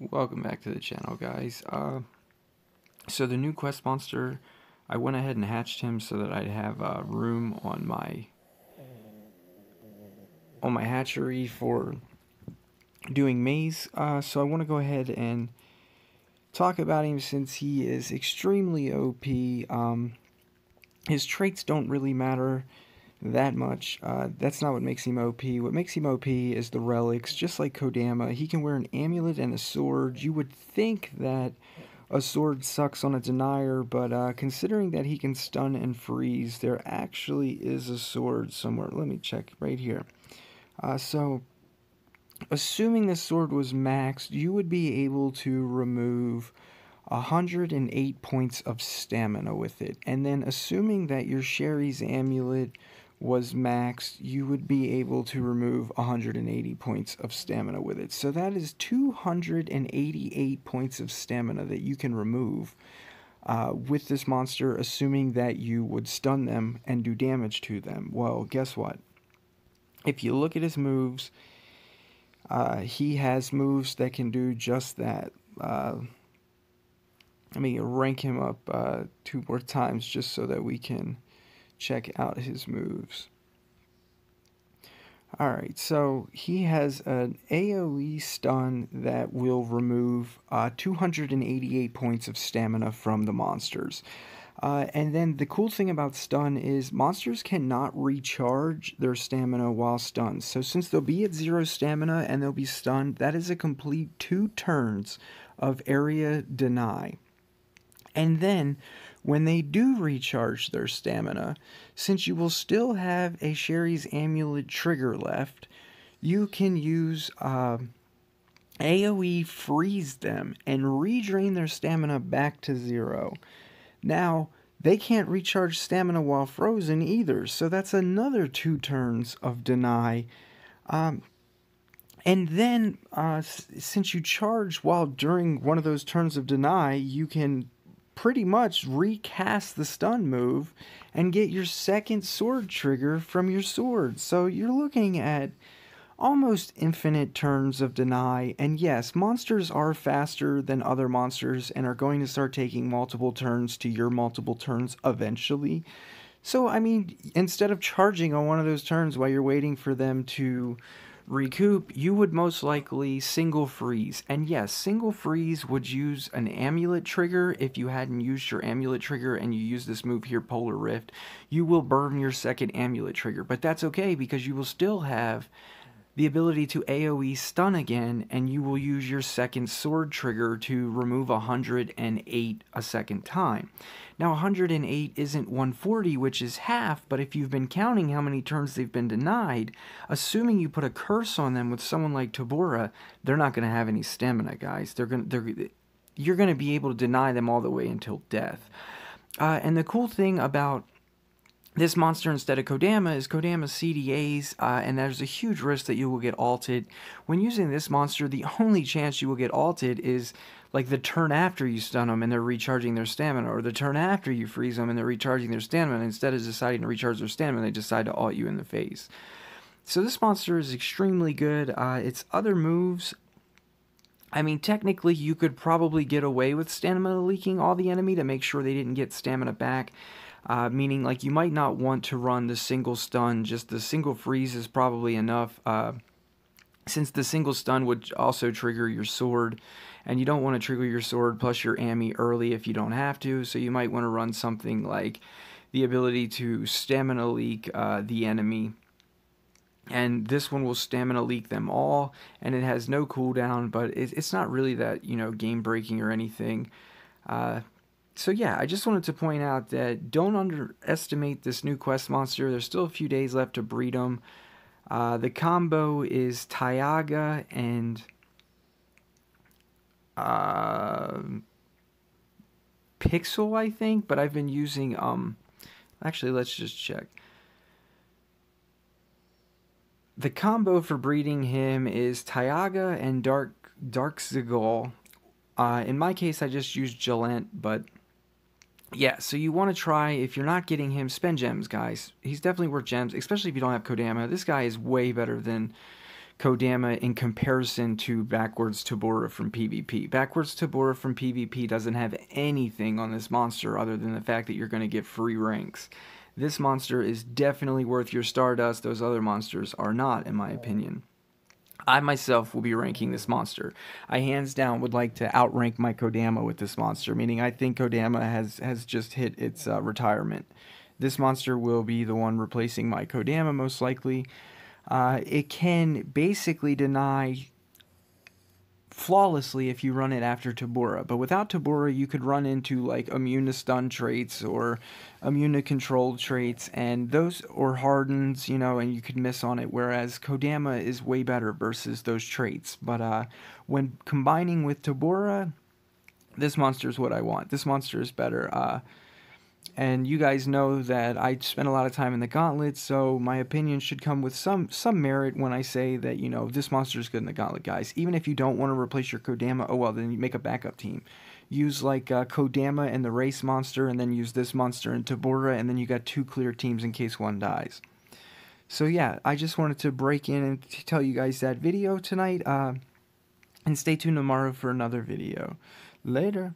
Welcome back to the channel, guys. So the new quest monster, I went ahead and hatched him so that I'd have room on my hatchery for doing maze. So I want to go ahead and talk about him since he is extremely OP. His traits don't really matter that much. That's not what makes him OP. What makes him OP is the relics, just like Kodama. He can wear an amulet and a sword. You would think that a sword sucks on a denier, but considering that he can stun and freeze, there actually is a sword somewhere. Let me check right here. So, assuming the sword was maxed, you would be able to remove 108 points of stamina with it. And then assuming that your Sherry's amulet was maxed, you would be able to remove 180 points of stamina with it. So that is 288 points of stamina that you can remove with this monster, assuming that you would stun them and do damage to them. Well, guess what? If you look at his moves, he has moves that can do just that. Let me rank him up 2 more times just so that we can check out his moves. Alright, so he has an AoE stun that will remove 288 points of stamina from the monsters. And then the cool thing about stun is monsters cannot recharge their stamina while stunned. So since they'll be at 0 stamina and they'll be stunned, that is a complete 2 turns of area deny. And then, when they do recharge their stamina, since you will still have a Sherry's Amulet trigger left, you can use AoE freeze them and redrain their stamina back to 0. Now, they can't recharge stamina while frozen either, so that's another 2 turns of deny. And then, since you charge while during one of those turns of deny, you can pretty much recast the stun move and get your second sword trigger from your sword. So you're looking at almost infinite turns of deny. And yes, monsters are faster than other monsters and are going to start taking multiple turns to your multiple turns eventually. So, I mean, instead of charging on one of those turns while you're waiting for them to recoup, you would most likely single freeze. And yes, single freeze would use an amulet trigger. If you hadn't used your amulet trigger and you use this move here, Polar Rift, you will burn your second amulet trigger. But that's okay because you will still have the ability to AoE stun again, and you will use your second sword trigger to remove 108 a second time. Now, 108 isn't 140, which is half, but if you've been counting how many turns they've been denied, assuming you put a curse on them with someone like Tabora, they're not going to have any stamina, guys. You're going to be able to deny them all the way until death. And the cool thing about this monster instead of Kodama is Kodama's CDAs, and there's a huge risk that you will get ulted. When using this monster, the only chance you will get ulted is like the turn after you stun them and they're recharging their stamina, or the turn after you freeze them and they're recharging their stamina, and instead of deciding to recharge their stamina, they decide to ult you in the face. So this monster is extremely good. Its other moves, I mean, technically you could probably get away with stamina leaking all the enemy to make sure they didn't get stamina back. Meaning, like, you might not want to run the single stun, just the single freeze is probably enough, since the single stun would also trigger your sword, and you don't want to trigger your sword plus your AMI early if you don't have to, so you might want to run something like the ability to stamina leak the enemy, and this one will stamina leak them all, and it has no cooldown, but it's not really that, game breaking or anything. So yeah, I just wanted to point out that don't underestimate this new quest monster. There's still a few days left to breed them. The combo is Tyaga and Pixel, I think, but I've been using, actually, let's just check. The combo for breeding him is Tyaga and Dark Zigol. In my case, I just used Gaunlet, but yeah, so you want to try, if you're not getting him, spend gems, guys. He's definitely worth gems, especially if you don't have Kodama. This guy is way better than Kodama in comparison to Backwards Tabora from PvP. Backwards Tabora from PvP doesn't have anything on this monster other than the fact that you're going to get free ranks. This monster is definitely worth your Stardust. Those other monsters are not, in my opinion. I myself will be ranking this monster. I hands down would like to outrank my Kodama with this monster, meaning I think Kodama has just hit its retirement. This monster will be the one replacing my Kodama most likely. It can basically deny flawlessly if you run it after Tabora, but without Tabora you could run into like immune to stun traits or immune to control traits, and those, or hardens, you know, and you could miss on it, whereas Kodama is way better versus those traits. But when combining with Tabora, this monster is what I want. This monster is better. And you guys know that I spent a lot of time in the Gauntlet, so my opinion should come with some merit when I say that, you know, this monster is good in the Gauntlet, guys. Even if you don't want to replace your Kodama, oh well, then you make a backup team. Use like Kodama and the race monster, and then use this monster and Tabora, and then you got 2 clear teams in case one dies. So yeah, I just wanted to break in and tell you guys that video tonight, and stay tuned tomorrow for another video. Later.